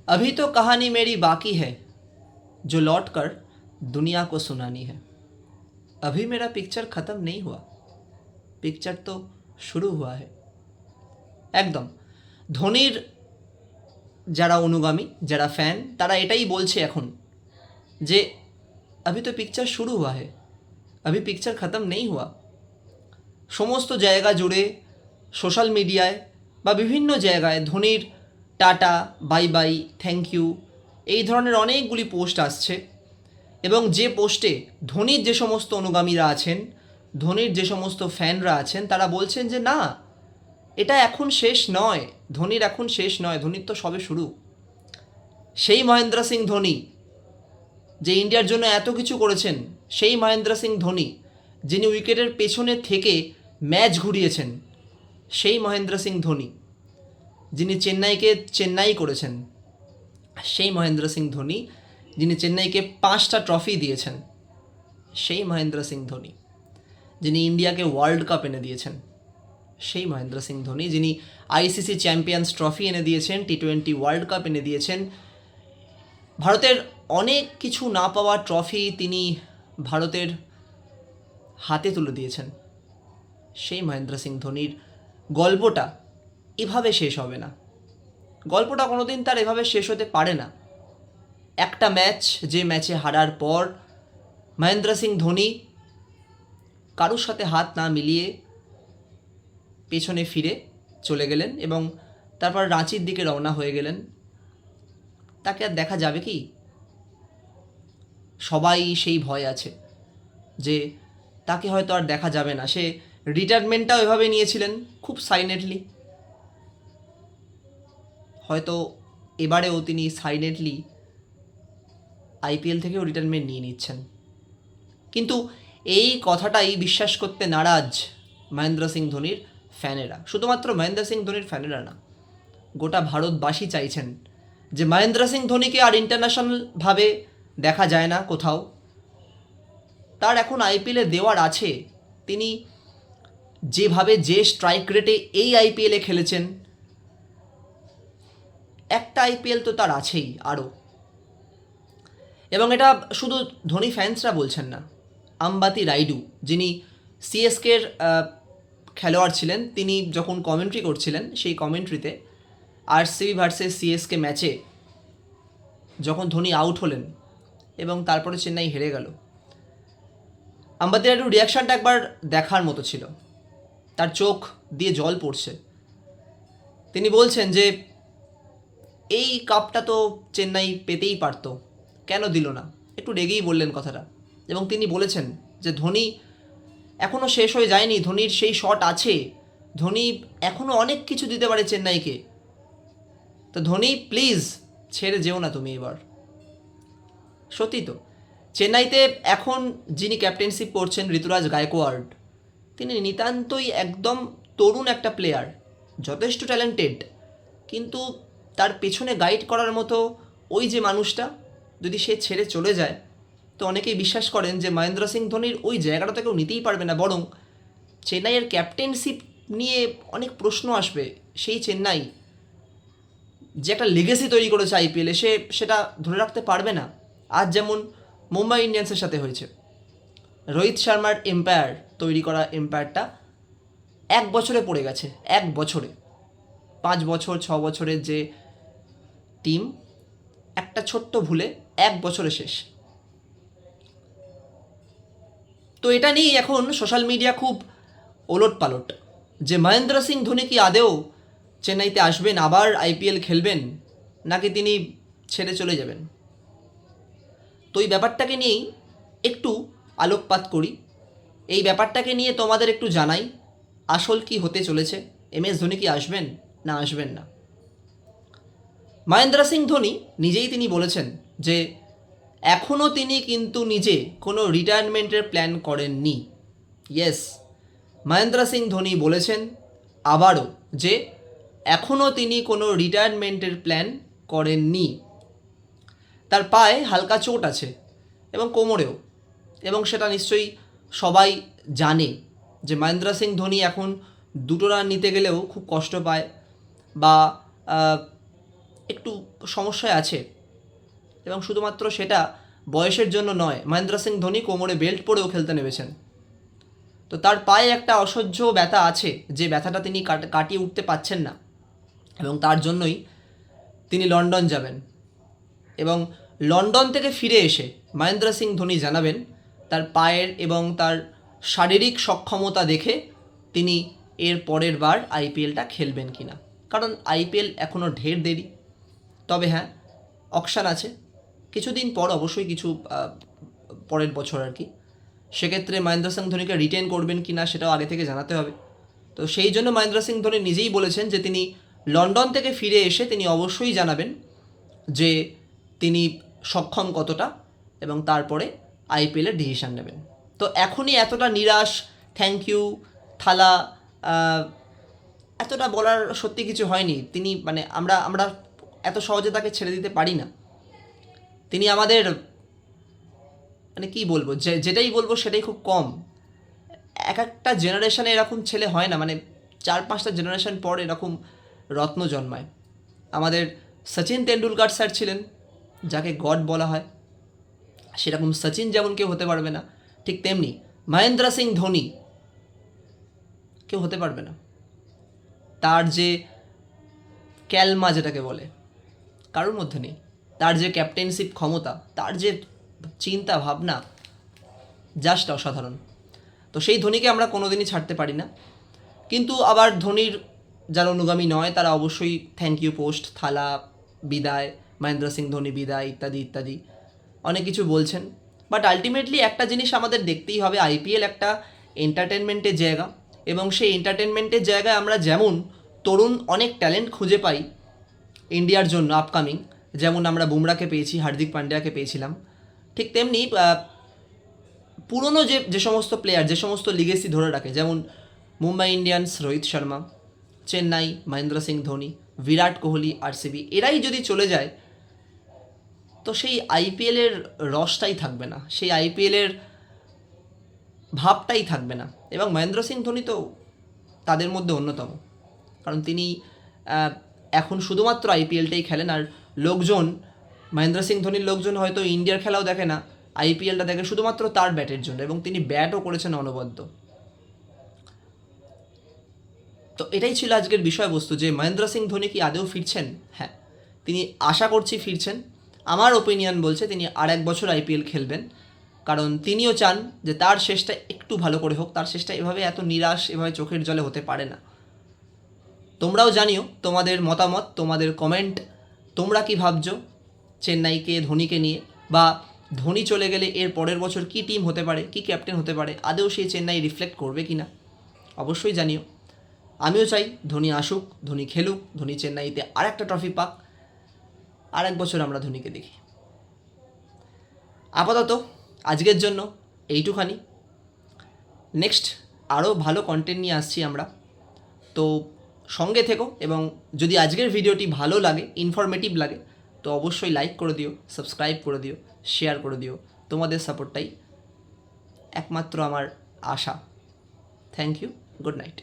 अभी तो कहानी मेरी बाकी है जो लौट कर दुनिया को सुनानी है। अभी मेरा पिक्चर ख़त्म नहीं हुआ, पिक्चर तो শুরু हुआ है। একদম ধোনির যারা অনুগামী, যারা ফ্যান, তারা এটাই বলছে এখন যে अभी तो पिक्चर शुरू हुआ है, अभी पिक्चर ख़त्म नहीं हुआ। সমস্ত জায়গা জুড়ে সোশ্যাল মিডিয়ায় বা বিভিন্ন জায়গায় ধোনির tata, bye bye, thank you এই ধরনের অনেকগুলি পোস্ট আসছে। এবং যে পোস্টে ধোনির যে সমস্ত অনুগামীরা আছেন, ধোনির যে সমস্ত ফ্যানরা আছেন, তারা বলছেন যে না, এটা এখন শেষ নয়, ধোনির এখন শেষ নয়, ধোনির তো সবে শুরু। সেই মহেন্দ্র সিং ধোনি যে ইন্ডিয়ার জন্য এত কিছু করেছেন, সেই মহেন্দ্র সিং ধোনি যিনি উইকেটের পেছনে থেকে ম্যাচ ঘুরিয়েছেন, সেই মহেন্দ্র সিং ধোনি যিনি চেন্নাইকে চেন্নাই করেছেন, সেই মহেন্দ্র সিং ধোনি যিনি চেন্নাইকে 5টা ট্রফি দিয়েছেন, সেই মহেন্দ্র সিং ধোনি যিনি ইন্ডিয়াকে ওয়ার্ল্ড কাপ এনে দিয়েছেন, সেই মহেন্দ্র সিং ধোনি যিনি আইসিসি চ্যাম্পিয়ন্স ট্রফি এনে দিয়েছেন, টি20 ওয়ার্ল্ড কাপ এনে দিয়েছেন, ভারতের অনেক কিছু না পাওয়া ট্রফি তিনি ভারতের হাতে তুলে দিয়েছেন। সেই মহেন্দ্র সিং ধোনির গল্পটা এভাবে শেষ হবে না, গল্পটা কোনোদিন তার এভাবে শেষ হতে পারে না। একটা ম্যাচ, যে ম্যাচে হারার পর মহেন্দ্র সিং ধোনি কারোর সাথে হাত না মিলিয়ে পেছনে ফিরে চলে গেলেন এবং তারপর রাঁচির দিকে রওনা হয়ে গেলেন। তাকে আর দেখা যাবে কি? সবাই সেই ভয় আছে যে তাকে হয়তো আর দেখা যাবে না। সে রিটায়ারমেন্টটাও এভাবে নিয়েছিলেন খুব সাইলেন্টলি, হয়তো এবারেও তিনি সাইলেন্টলি আইপিএল থেকেও রিটায়ারমেন্ট নিয়ে নিচ্ছেন। কিন্তু এই কথাটাই বিশ্বাস করতে নারাজ মহেন্দ্র সিং ধোনির ফ্যানেরা। শুধুমাত্র মহেন্দ্র সিং ধোনির ফ্যানেরা না, গোটা ভারতবাসী চাইছেন যে মহেন্দ্র সিং ধোনিকে আর ইন্টারন্যাশনালভাবে দেখা যায় না কোথাও। তার এখন আইপিএলে দেওয়ার আছে। তিনি যেভাবে যে স্ট্রাইক রেটে এই আইপিএলে খেলেছেন, একটা আইপিএল তো তার আছেই আরও। এবং এটা শুধু ধোনি ফ্যান্সরা বলছেন না, আম্বাতি রাইডু যিনি সিএসকের খেলোয়াড় ছিলেন, তিনি যখন কমেন্ট্রি করছিলেন, সেই কমেন্ট্রিতে আরসিবি ভার্সেস সিএসকে ম্যাচে যখন ধোনি আউট হলেন এবং তারপরে চেন্নাই হেরে গেল, আম্বাতি রাইডুর রিয়াকশানটা একবার দেখার মতো ছিল। তার চোখ দিয়ে জল পড়ছে। তিনি বলছেন যে এই কাপটা তো চেন্নাই পেতেই পারত, কেন দিল না? একটু রেগেই বললেন কথাটা। এবং তিনি বলেছেন যে ধোনি এখনও শেষ হয়ে যায়নি, ধোনির সেই শট আছে, ধোনি এখনও অনেক কিছু দিতে পারে চেন্নাইকে। তো ধোনি প্লিজ ছেড়ে যেও না তুমি এবার। সত্যি তো, চেন্নাইতে এখন যিনি ক্যাপ্টেনশিপ করছেন, ঋতুরাজ গায়কোয়াড়, তিনি নিতান্তই একদম তরুণ একটা প্লেয়ার, যথেষ্ট ট্যালেন্টেড, কিন্তু তার পেছনে গাইড করার মতো ওই যে মানুষটা যদি সে ছেড়ে চলে যায়, তো অনেকেই বিশ্বাস করেন যে মহেন্দ্র সিং ধোনির ওই জায়গাটা তো কেউ নিতেই পারবে না, বরং চেন্নাইয়ের ক্যাপ্টেনশিপ নিয়ে অনেক প্রশ্ন আসবে। সেই চেন্নাই যে একটা লেগেসি তৈরি করেছে আইপিএলে, সেটা ধরে রাখতে পারবে না। আজ যেমন মুম্বাই ইন্ডিয়ান্সের সাথে হয়েছে, রোহিত শর্মার এম্পায়ার তৈরি করা এম্পায়ারটা 1 বছরে পড়ে গেছে, 1 বছরে। 5 বছর 6 বছরের যে টিম, একটা ছোট্ট ভুলে 1 বছরে শেষ। তো এটা নিয়েই এখন সোশ্যাল মিডিয়া খুব ওলট পালট যে মহেন্দ্র সিং ধোনি কি আদেও চেন্নাইতে আসবেন, আবার আইপিএল খেলবেন, নাকি তিনি ছেড়ে চলে যাবেন। তো এই ব্যাপারটাকে নিয়েই একটু আলোকপাত করি, এই ব্যাপারটাকে নিয়ে তোমাদের একটু জানাই আসল কি হতে চলেছে, এমএস ধোনি কি আসবেন না আসবেন না। মহেন্দ্র সিং ধোনি নিজেই তিনি বলেছেন যে এখনও তিনি কিন্তু নিজে কোনো রিটায়ারমেন্টের প্ল্যান করেননি। ইয়েস, মহেন্দ্র সিং ধোনি বলেছেন আবারও যে এখনও তিনি কোনো রিটায়ারমেন্টের প্ল্যান করেননি। তার পায়ে হালকা চোট আছে এবং কোমরেও, এবং সেটা নিশ্চয়ই সবাই জানে যে মহেন্দ্র সিং ধোনি এখন 2টো রান নিতে গেলেও খুব কষ্ট পায় বা একটু একটু সমস্যায় আছে, এবং শুধুমাত্র সেটা বয়সের জন্য নয়, মহেন্দ্র সিং ধোনি কোমরে বেল্ট পরেও খেলতে নেমেছেন। তো তার পায়ে একটা অসহ্য ব্যথা আছে, যে ব্যথাটা তিনি কাটিয়ে উঠতে পারছেন না, এবং তার জন্যই তিনি লন্ডন যাবেন। এবং লন্ডন থেকে ফিরে এসে মহেন্দ্র সিং ধোনি জানাবেন তার পায়ের এবং তার শারীরিক সক্ষমতা দেখে তিনি এর পরের বার আইপিএলটা খেলবেন কিনা। কারণ আইপিএল এখনও ঢের দেরি। তবে হ্যাঁ, অকশান আছে কিছুদিন পর, অবশ্যই কিছু পরের বছর আর কি। সেক্ষেত্রে মহেন্দ্র সিং ধোনিকে রিটেন করবেন কি না সেটাও আগে থেকে জানাতে হবে। তো সেই জন্য মহেন্দ্র সিং ধোনি নিজেই বলেছেন যে তিনি লন্ডন থেকে ফিরে এসে তিনি অবশ্যই জানাবেন যে তিনি সক্ষম কতটা, এবং তারপরে আইপিএলের ডিসিশান নেবেন। তো এখনই এতটা নিরাশ, থ্যাংক ইউ, থালা, এতটা বলার সত্যি কিছু হয়নি। তিনি মানে আমরা এত সহজে তাকে ছেড়ে দিতে পারি না। তিনি আমাদের মানে কী বলবো, যেটাই বলবো সেটাই খুব কম। এক একটা জেনারেশনে এরকম ছেলে হয় না, মানে 4-5টা জেনারেশন পর এরকম রত্ন জন্মায়। আমাদের সচিন তেন্ডুলকার স্যার ছিলেন, যাকে গড বলা হয়। সেরকম সচিন যেমন কেউ হতে পারবে না, ঠিক তেমনি মহেন্দ্র সিং ধোনি কেউ হতে পারবে না। তার যে ক্যালমা যেটাকে বলে কারোর মধ্যে নেই। তার যে ক্যাপ্টেনশিপ ক্ষমতা, তার যে চিন্তা ভাবনা, জাস্ট অসাধারণ। তো সেই ধোনিকে আমরা কোনোদিনই ছাড়তে পারি না। কিন্তু আবার ধোনির যারা অনুগামী নয় তারা অবশ্যই থ্যাংক ইউ পোস্ট, থালা বিদায়, মহেন্দ্র সিং ধোনি বিদায়, ইত্যাদি ইত্যাদি অনেক কিছু বলছেন। বাট আলটিমেটলি একটা জিনিস আমাদের দেখতেই হবে, আইপিএল একটা এন্টারটেনমেন্টের জায়গা, এবং সেই এন্টারটেনমেন্টের জায়গায় আমরা যেমন তরুণ অনেক ট্যালেন্ট খুঁজে পাই ইন্ডিয়ার জন্য আপকামিং, যেমন আমরা বুমরাকে পেয়েছি, হার্দিক পান্ডিয়াকে পেয়েছিলাম, ঠিক তেমনি পুরনো যে সমস্ত প্লেয়ার যে সমস্ত লিগেসি ধরে রাখে, যেমন মুম্বাই ইন্ডিয়ান্স রোহিত শর্মা, চেন্নাই মহেন্দ্র সিং ধোনি, বিরাট কোহলি আরসিবি, এরাই যদি চলে যায় তো সেই আইপিএলের রসটাই থাকবে না, সেই আইপিএলের ভাবটাই থাকবে না। এবং মহেন্দ্র সিং ধোনি তো তাদের মধ্যে অন্যতম, কারণ তিনি এখন শুধুমাত্র আইপিএলটাই খেলেন। আর লোকজন, মহেন্দ্র সিং ধোনির লোকজন হয়তো ইন্ডিয়ার খেলাও দেখে না, আইপিএলটা দেখে শুধুমাত্র তার ব্যাটের জন্য, এবং তিনি ব্যাটও করেছেন অনবদ্য। তো এটাই ছিল আজকের বিষয়বস্তু, যে মহেন্দ্র সিং ধোনি কি আদৌ ফিরছেন। হ্যাঁ, তিনি আশা করছি ফিরছেন। আমার ওপিনিয়ন বলছে তিনি আর 1 বছর আইপিএল খেলবেন, কারণ তিনিও চান যে তার শেষটা একটু ভালো করে হোক। তার শেষটা এভাবে এত নিরাশ, এভাবে চোখের জলে হতে পারে না। তোমরাও জানিও তোমাদের মতামত, তোমাদের কমেন্ট, তোমরা কি ভাবছো চেন্নাইকে, ধোনিকে নিয়ে, বা ধোনি চলে গেলে এর পরের বছর কী টিম হতে পারে, কী ক্যাপ্টেন হতে পারে, আদৌ সেই চেন্নাই রিফ্লেক্ট করবে কি না অবশ্যই জানিও। আমিও চাই ধোনি আসুক, ধোনি খেলুক, ধোনি চেন্নাইতে আর একটা ট্রফি পাক, আর 1 বছর আমরা ধোনিকে দেখি। আপাতত আজকের জন্য এইটুখানি। নেক্সট আরও ভালো কন্টেন্ট নিয়ে আসছি আমরা, তো সঙ্গে থেকো। এবং যদি আজকের ভিডিওটি ভালো লাগে, ইনফরমেটিভ লাগে, তো অবশ্যই লাইক করে দিও, সাবস্ক্রাইব করে দিও, শেয়ার করে দিও। তোমাদের সাপোর্টটাই একমাত্র আমার আশা। Thank you, good night.